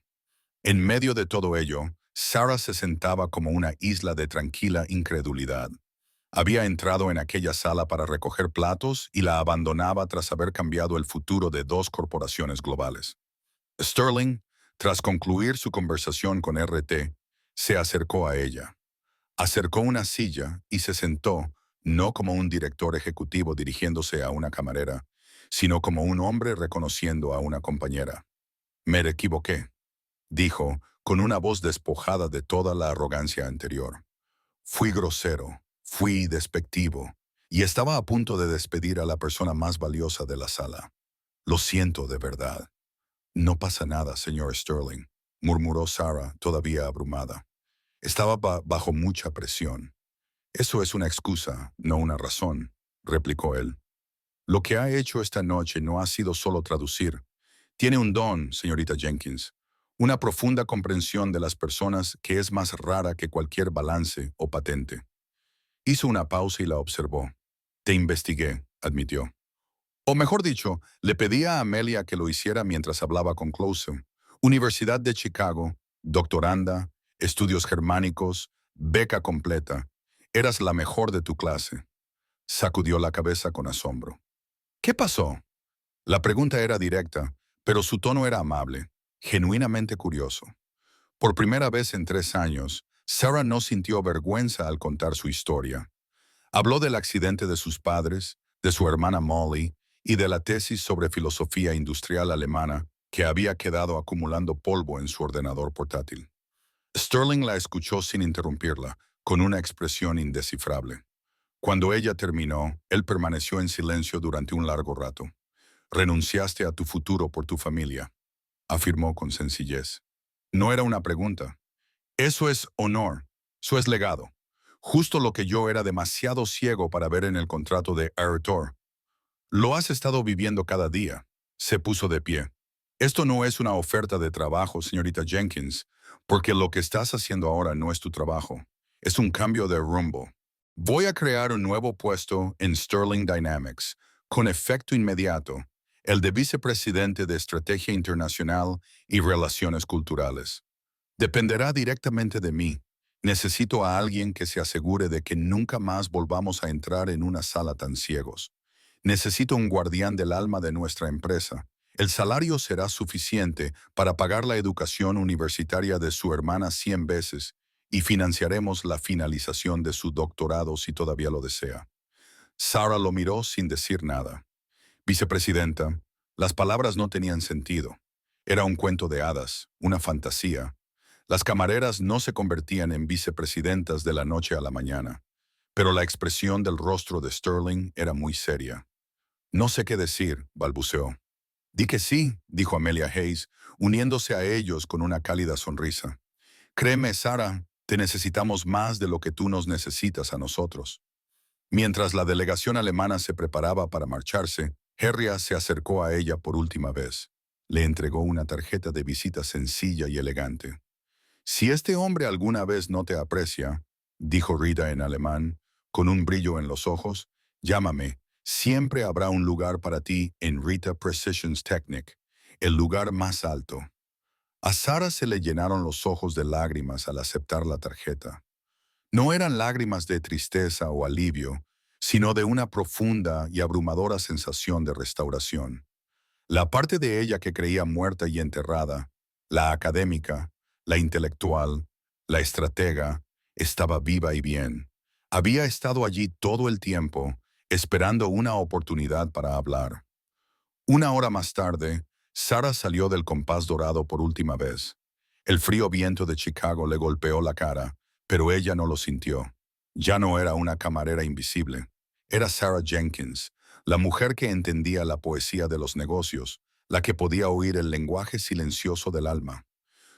En medio de todo ello, Sarah se sentaba como una isla de tranquila incredulidad. Había entrado en aquella sala para recoger platos y la abandonaba tras haber cambiado el futuro de dos corporaciones globales. Sterling, Tras concluir su conversación con RT, se acercó a ella. Acercó una silla y se sentó, no como un director ejecutivo dirigiéndose a una camarera, sino como un hombre reconociendo a una compañera. Me equivoqué, dijo, con una voz despojada de toda la arrogancia anterior. Fui grosero, fui despectivo, y estaba a punto de despedir a la persona más valiosa de la sala. Lo siento de verdad. No pasa nada, señor Sterling, murmuró Sarah, todavía abrumada. Estaba bajo mucha presión. Eso es una excusa, no una razón, replicó él. Lo que ha hecho esta noche no ha sido solo traducir. Tiene un don, señorita Jenkins, una profunda comprensión de las personas que es más rara que cualquier balance o patente. Hizo una pausa y la observó. Te investigué, admitió. O mejor dicho, le pedí a Amelia que lo hiciera mientras hablaba con Close. Universidad de Chicago, doctoranda, estudios germánicos, beca completa. Eras la mejor de tu clase. Sacudió la cabeza con asombro. ¿Qué pasó? La pregunta era directa, pero su tono era amable, genuinamente curioso. Por primera vez en 3 años, Sarah no sintió vergüenza al contar su historia. Habló del accidente de sus padres, de su hermana Molly y de la tesis sobre filosofía industrial alemana que había quedado acumulando polvo en su ordenador portátil. Sterling la escuchó sin interrumpirla, con una expresión indescifrable. Cuando ella terminó, él permaneció en silencio durante un largo rato. Renunciaste a tu futuro por tu familia, afirmó con sencillez. No era una pregunta. Eso es honor, eso es legado. Justo lo que yo era demasiado ciego para ver en el contrato de Arator. Lo has estado viviendo cada día. Se puso de pie. Esto no es una oferta de trabajo, señorita Jenkins, porque lo que estás haciendo ahora no es tu trabajo. Es un cambio de rumbo. Voy a crear un nuevo puesto en Sterling Dynamics, con efecto inmediato, el de vicepresidente de Estrategia Internacional y Relaciones Culturales. Dependerá directamente de mí. Necesito a alguien que se asegure de que nunca más volvamos a entrar en una sala tan ciegos. Necesito un guardián del alma de nuestra empresa. El salario será suficiente para pagar la educación universitaria de su hermana 100 veces y financiaremos la finalización de su doctorado si todavía lo desea. Sarah lo miró sin decir nada. Vicepresidenta, las palabras no tenían sentido. Era un cuento de hadas, una fantasía. Las camareras no se convertían en vicepresidentas de la noche a la mañana, pero la expresión del rostro de Sterling era muy seria. No sé qué decir, balbuceó. Di que sí, dijo Amelia Hayes, uniéndose a ellos con una cálida sonrisa. Créeme, Sarah, te necesitamos más de lo que tú nos necesitas a nosotros. Mientras la delegación alemana se preparaba para marcharse, Herria se acercó a ella por última vez. Le entregó una tarjeta de visita sencilla y elegante. Si este hombre alguna vez no te aprecia, dijo Rita en alemán, con un brillo en los ojos, llámame. Siempre habrá un lugar para ti en Rita Precisions Technic, el lugar más alto. A Sarah se le llenaron los ojos de lágrimas al aceptar la tarjeta. No eran lágrimas de tristeza o alivio, sino de una profunda y abrumadora sensación de restauración. La parte de ella que creía muerta y enterrada, la académica, la intelectual, la estratega, estaba viva y bien. Había estado allí todo el tiempo, esperando una oportunidad para hablar. Una hora más tarde, Sarah salió del compás dorado por última vez. El frío viento de Chicago le golpeó la cara, pero ella no lo sintió. Ya no era una camarera invisible. Era Sarah Jenkins, la mujer que entendía la poesía de los negocios, la que podía oír el lenguaje silencioso del alma.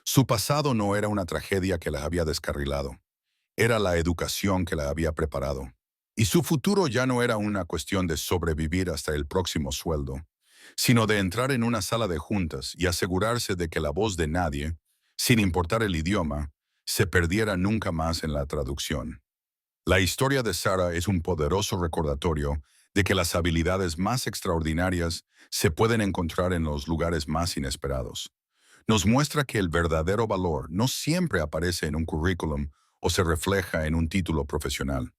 Su pasado no era una tragedia que la había descarrilado. Era la educación que la había preparado. Y su futuro ya no era una cuestión de sobrevivir hasta el próximo sueldo, sino de entrar en una sala de juntas y asegurarse de que la voz de nadie, sin importar el idioma, se perdiera nunca más en la traducción. La historia de Sarah es un poderoso recordatorio de que las habilidades más extraordinarias se pueden encontrar en los lugares más inesperados. Nos muestra que el verdadero valor no siempre aparece en un currículum o se refleja en un título profesional.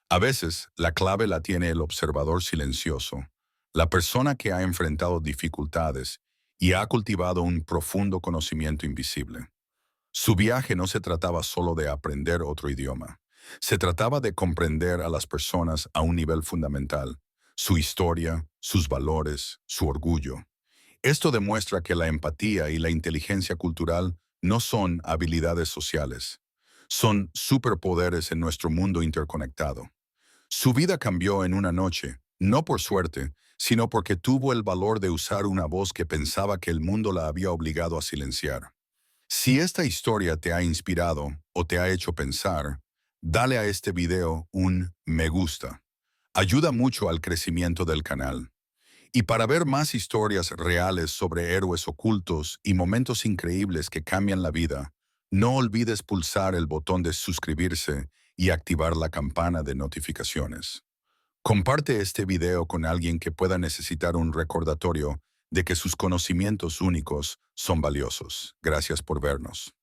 A veces, la clave la tiene el observador silencioso, la persona que ha enfrentado dificultades y ha cultivado un profundo conocimiento invisible. Su viaje no se trataba solo de aprender otro idioma. Se trataba de comprender a las personas a un nivel fundamental, su historia, sus valores, su orgullo. Esto demuestra que la empatía y la inteligencia cultural no son habilidades sociales, son superpoderes en nuestro mundo interconectado. Su vida cambió en una noche, no por suerte, sino porque tuvo el valor de usar una voz que pensaba que el mundo la había obligado a silenciar. Si esta historia te ha inspirado o te ha hecho pensar, dale a este video un me gusta. Ayuda mucho al crecimiento del canal. Y para ver más historias reales sobre héroes ocultos y momentos increíbles que cambian la vida, no olvides pulsar el botón de suscribirse y activar la campana de notificaciones. Comparte este video con alguien que pueda necesitar un recordatorio de que sus conocimientos únicos son valiosos. Gracias por vernos.